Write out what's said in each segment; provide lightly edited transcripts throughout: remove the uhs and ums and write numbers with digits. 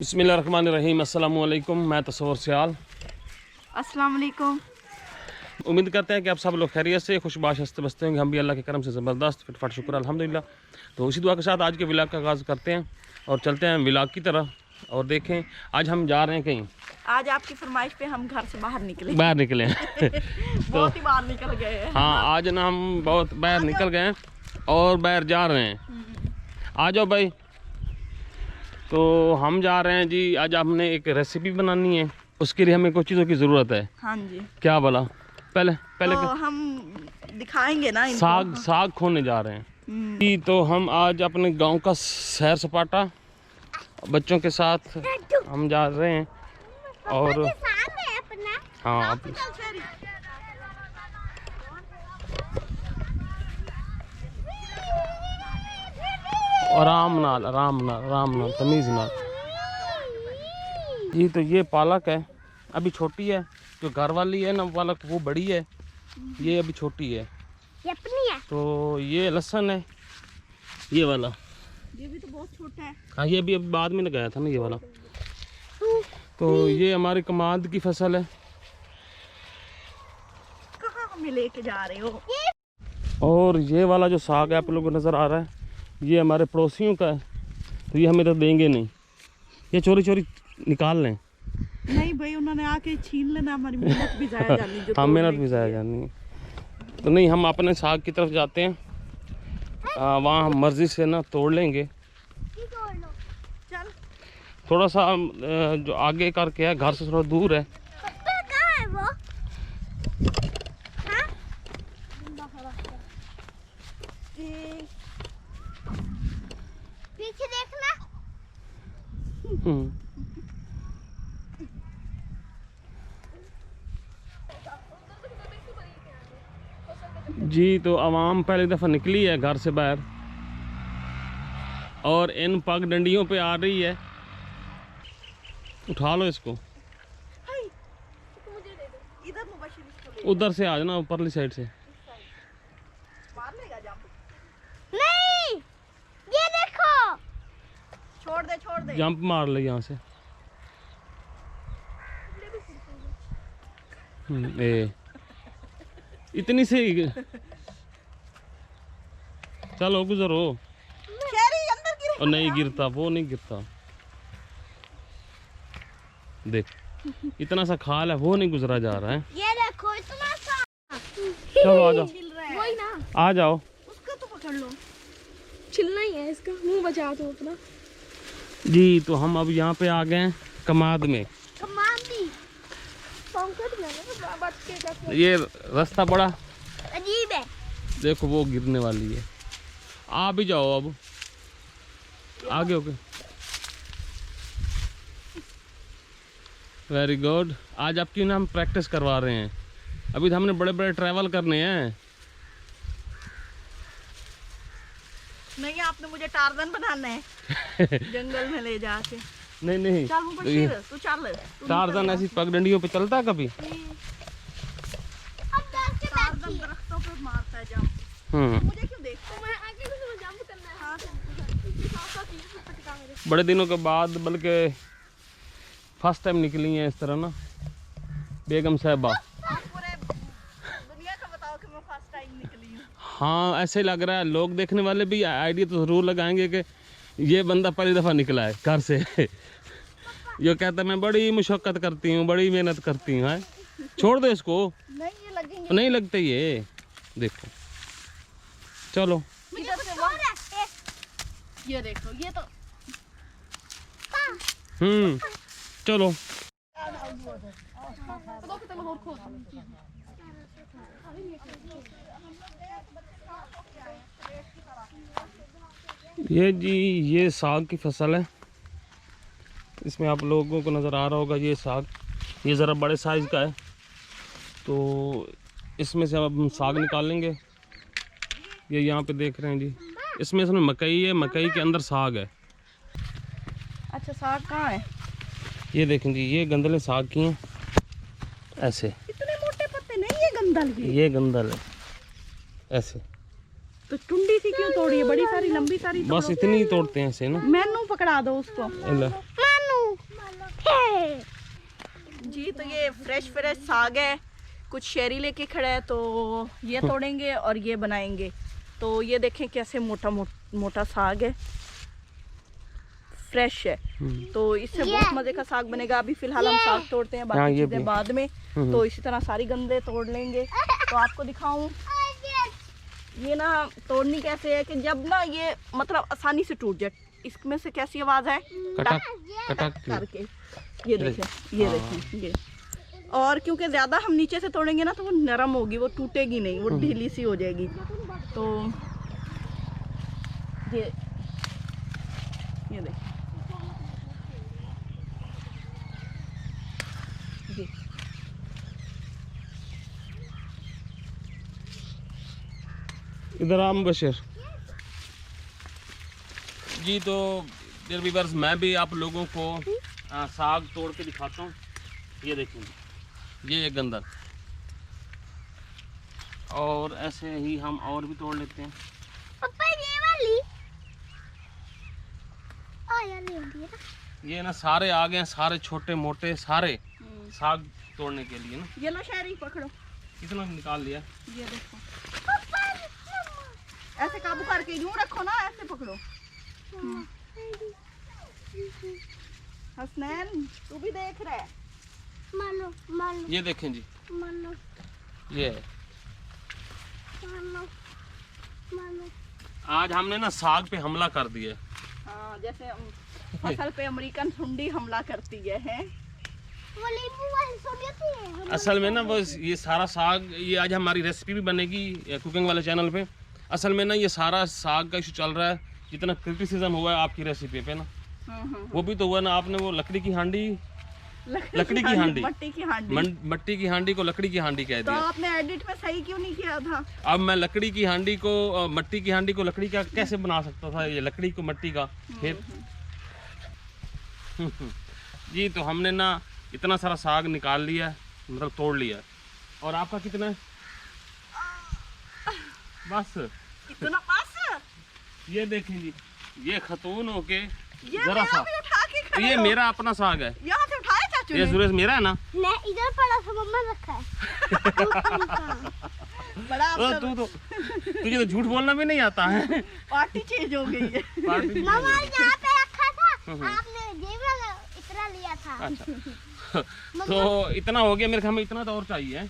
बिस्मिल्लाहिर्रहमानिर्रहीम। अस्सलामु अलैकुम। मैं तस्वर सियाल। अस्सलाम वालेकुम। उम्मीद करते हैं कि आप सब लोग खैरियत से खुशबाश हंसते बसते होंगे। हम भी अल्लाह के करम से ज़बरदस्त फिटफाट शुक्र अल्हम्दुलिल्लाह। तो उसी दुआ के साथ आज के व्लॉग का आगाज़ करते हैं और चलते हैं व्लॉग की तरफ। और देखें आज हम जा रहे हैं कहीं। आज आपकी फरमाइश पे हम घर से बाहर निकले हैं बहुत ही बाहर निकल गए हैं। हाँ, आज ना हम बहुत बाहर निकल गए हैं और बाहर जा रहे हैं। आ जाओ भाई। तो हम जा रहे हैं जी। आज हमने एक रेसिपी बनानी है, उसके लिए हमें कुछ चीज़ों की ज़रूरत है। हाँ जी। क्या बोला? पहले तो हम दिखाएंगे ना इनको। साग खोने जा रहे हैं जी। तो हम आज अपने गांव का सैर सपाटा बच्चों के साथ हम जा रहे हैं। और हाँ, आराम नाल तमीज़ नाल जी। तो ये पालक है, अभी छोटी है। जो घर वाली है ना पालक, वो बड़ी है, ये अभी छोटी है। ये अपनी है। तो ये लहसुन है, ये वाला। ये भी तो बहुत छोटा है। हाँ, ये भी अभी बाद में लगाया था ना ये वाला। तो ये हमारी कमाद की फसल है। कहाँ हमें लेके जा रहे हो? और ये वाला जो साग है आप लोगों को नज़र आ रहा है, ये हमारे पड़ोसियों का है। तो ये हमें तो देंगे नहीं, ये चोरी चोरी निकाल लें। नहीं भाई, उन्होंने आके छीन लेना, हमारी मेहनत भी जाया जानी। जो हाँ, मेहनत भी जाया जानी है। तो नहीं, हम अपने साग की तरफ जाते हैं। वहाँ हम मर्जी से ना तोड़ लेंगे। चल। थोड़ा सा जो आगे करके है, घर से थोड़ा दूर है। कहाँ है वो? हाँ? पीछे देखना। जी। तो आवाम पहली दफ़ा निकली है घर से बाहर और इन पगडंडियों पे आ रही है। उठा लो इसको। इधर मुबशिर इसको ले उधर से आ जाना, ऊपरली साइड से। मार लेगा जंप। नहीं, ये देखो। छोड़ दे। जंप मार ले यहाँ से। इतनी से चलो गुजरो। अंदर गिरे। और नहीं गिरता, वो नहीं गिरता। देख, इतना सा खाल है, वो नहीं गुजरा जा रहा है। ये देखो इतना सा। चलो आ जाओ, वही ना। आ जाओ। उसका तो पकड़ लो। छिलना ही है इसका, मुंह बचा दो अपना। जी। तो हम अब यहाँ पे आ गए हैं कमाद में। कमांडी पंकज में ना बच के जाके। ये रास्ता बड़ा अजीब है। देखो, वो गिरने वाली है। आ भी जाओ अब आगे। Okay, very good. आज आपकी ना हम प्रैक्टिस करवा रहे हैं। अभी तो हमने बड़े बड़े ट्रैवल करने हैं। नहीं, आपने मुझे टार्जन बनाना है जंगल में ले जाके। नहीं चल मुबशिर, तू चल। टार्जन ऐसी पगडंडियों पे चलता कभी? अब डर के टार्जन दरख्तों पे मारता है जंप। मुझे क्यों देखता है? मैं आगे से जंप करना है। हाँ, बड़े दिनों के बाद, बल्कि फर्स्ट टाइम निकली हैं इस तरह ना बेगम साहबा। आप पूरे दुनिया का बताओ कि मैं फर्स्ट टाइम निकली हूँ। हाँ, ऐसे लग रहा है। लोग देखने वाले भी आइडिया तो ज़रूर लगाएंगे कि ये बंदा पहली दफ़ा निकला है घर से। ये कहता है मैं बड़ी मुशक्क़त करती हूँ, बड़ी मेहनत करती हूँ। छोड़ दो इसको। नहीं, ये लगेंगे। नहीं लगते ये। देखो, चलो। इधर से वो। ये देखो, ये तो चलो। ये जी, ये साग की फसल है। इसमें आप लोगों को नज़र आ रहा होगा ये साग, ये ज़रा बड़े साइज़ का है। तो इसमें से अब हम साग निकालेंगे। ये यहाँ पे देख रहे हैं जी, इसमें मकई है, मकई के अंदर साग है। अच्छा, साग कहाँ है? ये देखें जी, ये गंदलें साग की हैं ऐसे। इतने मोटे पत्ते नहीं, ये गंदल के। ये गंदल है ऐसे। तो टुंडी सी क्यों तोड़ी है? बड़ी सारी लंबी सारी बस इतनी ही तोड़ते हैं ऐसे ना। मैनू पकड़ा दो उसको। ले। मानू जी तो ये फ्रेश फ्रेश साग है, कुछ शेरी लेके खड़ा है तो ये तोड़ेंगे और ये बनाएंगे। तो ये देखें कैसे मोटा मोटा साग है, फ्रेश है, तो इससे बहुत मजे का साग बनेगा। अभी फिलहाल हम साग तोड़ते हैं, हाँ, बाकी ये चीजें भी। बाद में। तो इसी तरह सारी गंदे तोड़ लेंगे। तो आपको दिखाऊं ये ना तोड़नी कैसे है कि जब ना ये मतलब आसानी से टूट जाए। इसमें से कैसी आवाज है, कटक कटक की। करके। ये देखें, ये देखें ये। और क्योंकि ज्यादा हम नीचे से तोड़ेंगे ना तो वो नरम होगी, वो टूटेगी नहीं, वो ढीली सी हो जाएगी। तो ये देखें ये। इधर आम बशीर जी। तो डियर व्यूअर्स, मैं भी आप लोगों को साग तोड़ के दिखाता हूँ। ये देखिए, ये एक गंदल, और ऐसे ही हम और भी तोड़ लेते हैं। पापा ये वाली यार ले लिया ना। ये ना सारे आ गए हैं, सारे छोटे मोटे सारे साग तोड़ने के लिए ना। ये लो शहरी पकड़ो, कितना निकाल लिया। ये देखो, ऐसे काबू करके यूं रखो ना, ऐसे पकड़ो। हसनैन तू भी देख रहा है। मानो मानो ये देखें जी, मानो ये है। मानो मानो। आज हमने ना साग पे हमला कर दिया। हाँ, जैसे फसल पे अमेरिकन सुंडी हमला करती है। वो नींबू वाली सोनियती है। असल में ना बस ये सारा साग, ये आज हमारी रेसिपी भी बनेगी कुकिंग वाले चैनल पे। असल में ना ये सारा साग का इशू चल रहा है, जितना क्रिटिसिज्म हुआ है आपकी रेसिपी पे ना, वो भी तो हुआ ना। आपने वो लकड़ी की हांडी, लकड़ी की हांडी, मट्टी की हांडी, मट्टी की हांडी को लकड़ी की हांडी कह तो दिया। आपने एडिट में सही क्यों नहीं किया था? अब मैं लकड़ी की हांडी को मट्टी की हांडी को लकड़ी का कैसे बना सकता था, ये लकड़ी को मट्टी का फिर। जी तो हमने ना इतना सारा साग निकाल लिया, मतलब तोड़ लिया। और आपका कितना है? बस इतना पास? ये देखें जी, ये खतून होके ये जरा मेरा सा, भी उठा के खड़े ये हो। मेरा अपना साग है। यहाँ से उठाया चाचू ये ने? सुरेश मेरा है ना। नहीं, इधर पड़ा था, मम्मा रखा है। बड़ा अफसर, तू तो तुझे तो झूठ बोलना भी नहीं आता है। पार्टी चेंज हो गई है। पार्टी मम्मा यहाँ पे रखा था, आपने जेब में इतना लिया था। अच्छा तो इतना हो गया मेरे ख्याल में, इतना तो और चाहिए।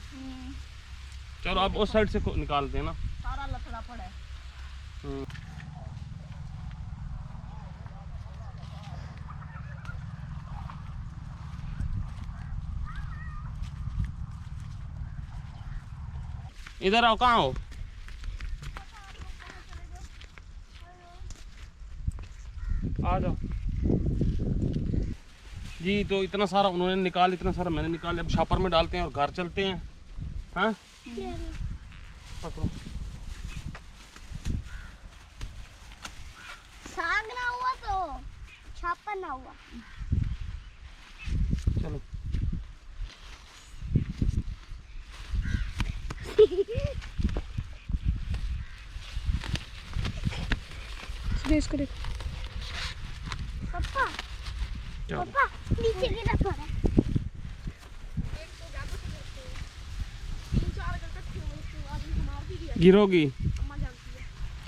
चलो अब उस साइड से निकालते हैं ना। सारा लथड़ा पड़ा है। इधर आओ, कहाँ हो? आ जाओ जी। तो इतना सारा उन्होंने निकाल, इतना सारा मैंने निकाल। अब छापर में डालते हैं और घर चलते हैं। हाँ पकड़ो। साग ना हुआ तो छापा ना हुआ। चलो पापा चलो। पापा नीचे गिरा थोड़ा। गिरोगी।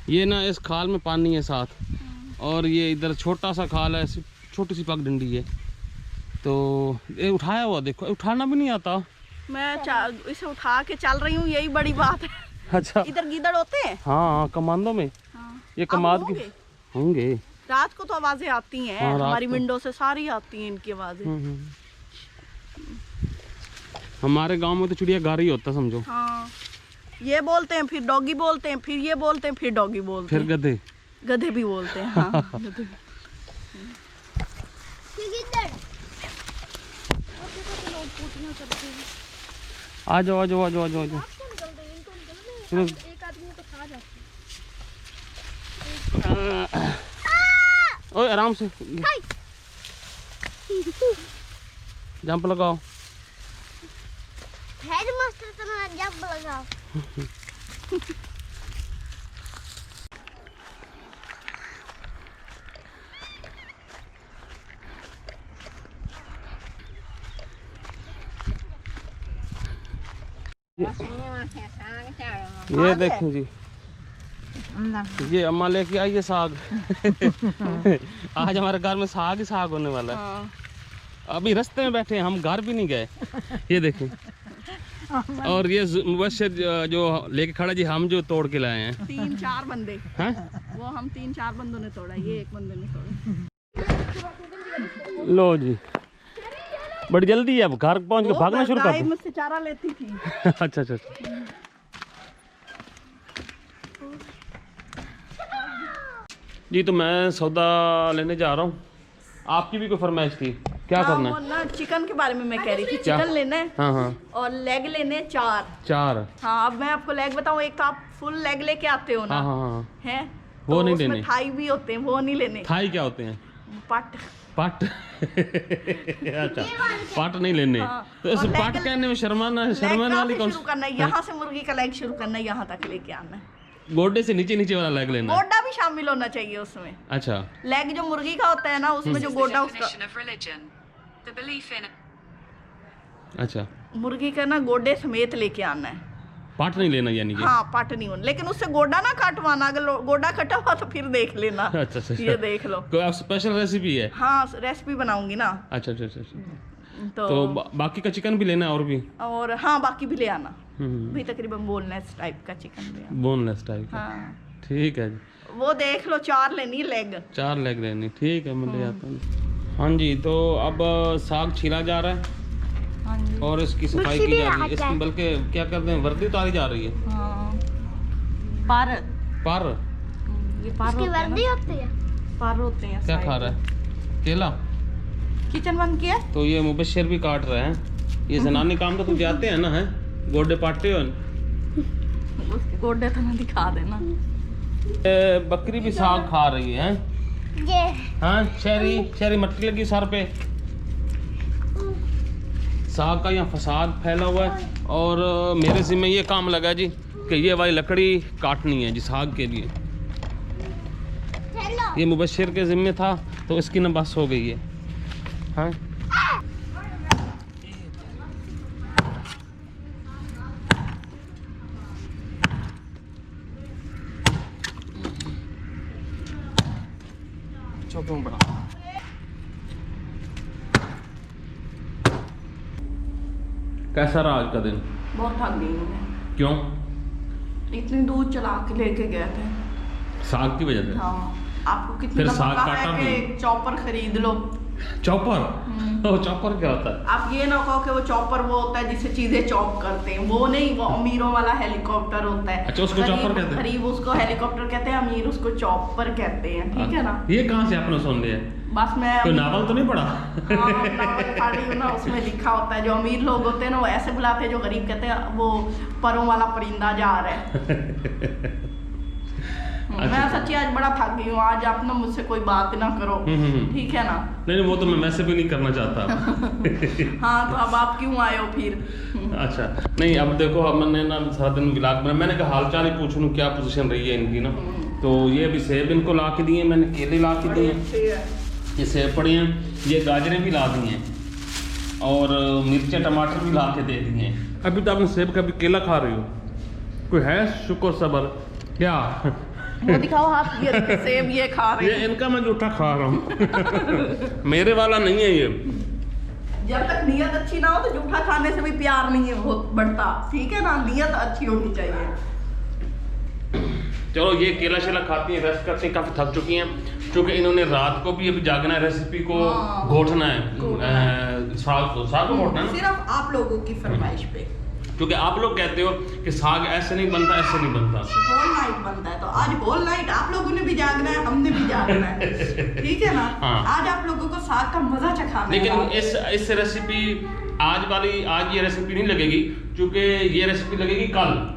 ये ना इस खाल में पानी है साथ, और ये इधर छोटा सा खाल है, छोटी सी पगडंडी है। तो ये उठाया हुआ देखो, उठाना भी नहीं आता। मैं इसे उठा के चल रही हूँ, यही बड़ी बात है। अच्छा इधर गीदड़ होते हैं? हाँ, कमांडो में हाँ। ये अब कमाद की होंगे? होंगे। रात को तो आवाजें आती हैं, हाँ, रात हमारी को। विंडो से सारी आती हैं इनकी आवाजें। हमारे गांव में तो चिड़ियाघर ही होता समझो। हाँ, ये बोलते हैं, फिर डॉगी बोलते हैं, फिर ये बोलते हैं, फिर डॉगी बोलते फिर हैं, गधे। गधे भी बोलते हैं। हाँ, गधे भी। आ जाओ आ जाओ आ जाओ आ जाओ आ जाओ। चलो। एक आदमी तो खा जाता ओए आराम से जंप लगाओ। हेड मास्टर तो ना जंप लगाओ। ये देखें जी, ये अम्मा लेके आई है साग। आज हमारे घर में साग ही साग होने वाला है। हाँ। अभी रास्ते में बैठे हैं, हम घर भी नहीं गए। ये देखें, और ये मुबशर जो लेके खड़ा जी, हम जो तोड़ के लाए हैं। 3-4 बंदे हैं? वो हम 3-4 बंदों ने तोड़ा, ये एक बंदे ने तोड़ा। लो जी, बड़ी जल्दी है, अब घर पहुंच के भागना शुरू कर गाय दो। मुझसे चारा लेती थी। अच्छा अच्छा अच्छा। जी तो मैं सौदा लेने जा रहा हूँ, आपकी भी कोई फरमाइश थी, क्या हाँ, करना वो है? ना चिकन के बारे में मैं कह रही थी। क्या? चिकन लेना है हाँ हाँ, और लेग लेने हैं 4। 4। हाँ, अब मैं आपको लेग बताऊँ, एक तो आप फुल लेग लेके आते हो ना, हाँ हाँ हाँ, हैं वो तो नहीं उसमें लेने। थाई भी होते हैं, वो नहीं लेने। थाई क्या होते हैं? पट। पट। अच्छा, पट नहीं लेने। हाँ, तो इस और पट लेग- कहने में शर्माना लेग शर्माने कहाँ वाली से कौन शुरू करना है? यहाँ से मुर्गी का लेग शुरू करना है, यहाँ तक लेके आना है। गोडे से नीचे नीचे वाला लेग लेना है? गोडा भी शामिल होना चाहिए उसमें। अच्छा, लेग जो मुर्गी का होता है ना, उसमें जो गोडा उसका अच्छा, मुर्गी का ना गोडे समेत लेके आना है। पट नहीं लेना यानी कि? हाँ, पट नहीं होना, लेकिन उससे गोडा ना काटवाना। अगर गोडा कटा हुआ तो फिर देख लेना। अच्छा अच्छा ये देख लो। कोई आप स्पेशल रेसिपी है? हाँ, रेसिपी बनाऊंगी ना। अच्छा अच्छा अच्छा अच्छा। तो तो बाकी का चिकन भी लेना है और भी? और हाँ, बाकी भी ले आना। भी तकरीबन बोनलेस टाइप का चिकन ले आना। बोनलेस टाइप का? हाँ, ठीक है जी, वो देख लो, 4 लेनी लेग। 4 लेग लेनी, ठीक है, मैं ले आता हूँ। हाँ जी, तो अब साग छीला जा रहा है हाँ जी। और इसकी सफाई की जा रही है। इसमें बल्कि क्या करते हैं, वर्दी उतारी जा रही है। हाँ, पर पर ये पर उसकी होते हैं वर्दी ना, होती है। पर होते हैं। क्या खा रहा है? केला? किचन बंद किया? तो ये मुबशर भी काट रहे हैं। ये जनानी काम तो तुम जाते हैं ना, है गोडे पाटते हो? उसके गोडे तो ना दिखा देना। बकरी भी साग खा रही है। ये हाँ, शहरी मट्टी लगी सर पे। साग का यहाँ फसाद फैला हुआ है और मेरे ज़िम्मे ये काम लगा जी कि ये वाली लकड़ी काटनी है जी साग के लिए। चलो। ये मुबशर के ज़िम्मे था, तो इसकी न बस हो गई है। हाँ, चौकों बड़ा। कैसा रहा आज का दिन? बहुत थक गई हूँ मैं। क्यों? इतनी दूर चला के लेके गए थे। साग की वजह से? हाँ, आपको कितनी फिर दफा साग कहा काटा है कि भी? एक चॉपर खरीद लो। चॉपर? ओ, चॉपर क्या होता है? आप ये ना कहो कि वो चॉपर वो होता है जिससे चीजें चॉप करते हैं, वो नहीं, वो अमीरों वाला हेलीकॉप्टर होता है। अच्छा, उसको चॉपर कहते हैं? गरीब उसको हेलीकॉप्टर कहते हैं, अमीर उसको चॉपर कहते हैं, ठीक है ना। ये कहाँ से आपने सुन लिया? बस मैं कोई नावल तो नहीं पढ़ा? हाँ, नावल पढ़ी हूँ ना, उसमें लिखा होता है जो अमीर लोग होते हैं ना वो ऐसे बुलाते हैं, जो गरीब कहते हैं वो परों वाला परिंदा जा रहा है। मैं सच्ची आज बड़ा थक गई हूँ। आज आप ना मुझसे कोई बात ना करो, ठीक है ना। नहीं, वो तो मैं वैसे भी नहीं करना चाहता। हाँ, तो अब आप क्यों आए हो फिर? अच्छा, नहीं अब देखो, अब मैंने ना सारा दिन व्लॉग बनाया, मैंने कहा हाल चाल ही पूछ लूँ क्या पोजीशन रही है इनकी ना। तो ये अभी सेब इनको ला के दिए, मैंने केले ला के दिए, ये सेब पड़े हैं, ये गाजरें भी ला दी हैं और मिर्चें टमाटर भी ला के दे दिए हैं। अभी तो आपने सेब का भी केला खा रही हो, कोई है शुक्र सबर क्या? वो दिखाओ हाथ, ये देखो, सेब ये खा रहे ये हैं। इनका मैं जूठा खा रहा हूँ। मेरे वाला नहीं है ये। जब तक नियत अच्छी ना हो तो जूठा खाने से भी प्यार नहीं है बहुत बढ़ता, ठीक है ना। नियत अच्छी होनी चाहिए। चलो ये केला शेला खाती हैं, रेस्ट करती हैं, काफ़ी थक चुकी हैं क्योंकि इन्होंने रात को भी अभी जागना है, रेसिपी को हाँ, घोटना है, साग को घोटना है ना। सिर्फ आप लोगों की फरमाइश पे, क्योंकि आप लोग कहते हो कि साग ऐसे नहीं बनता, ऐसे नहीं बनता। होल नाइट बनता है, तो आज होल नाइट आप लोगों ने भी जागना है, हमने भी जागना है, ठीक है ना। हाँ। आज आप लोगों को साग का मजा चखाना है। लेकिन इस रेसिपी आज ये रेसिपी नहीं लगेगी क्योंकि ये रेसिपी लगेगी कल।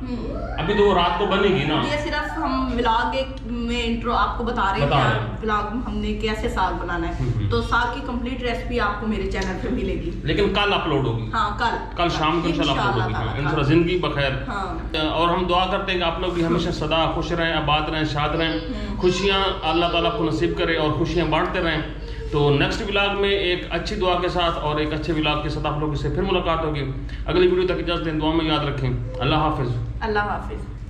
अभी तो वो रात को बनेगी ना। ये सिर्फ हम व्लॉग में इंट्रो आपको बता रहे हैं, व्लॉग में हमने कैसे साग बनाना है। तो साग की कंप्लीट रेसिपी आपको मेरे चैनल पे मिलेगी, लेकिन कल अपलोड होगी। हाँ, कल शाम को इंशाल्लाह अपलोड होगी। इंशाल्लाह जिंदगी बखैर। हाँ। और हम दुआ करते हैं कि आप लोग भी हमेशा सदा खुश रहें, आबाद रहें, शाद रहें, खुशियाँ अल्लाह ताला को नसीब करे और खुशियाँ बांटते रहें। तो नेक्स्ट व्लॉग में एक अच्छी दुआ के साथ और एक अच्छे व्लॉग के साथ आप लोगों से फिर मुलाकात होगी। अगली वीडियो तक इजाज़त दें, दुआ में याद रखें। अल्लाह हाफिज़। अल्लाह हाफिज़।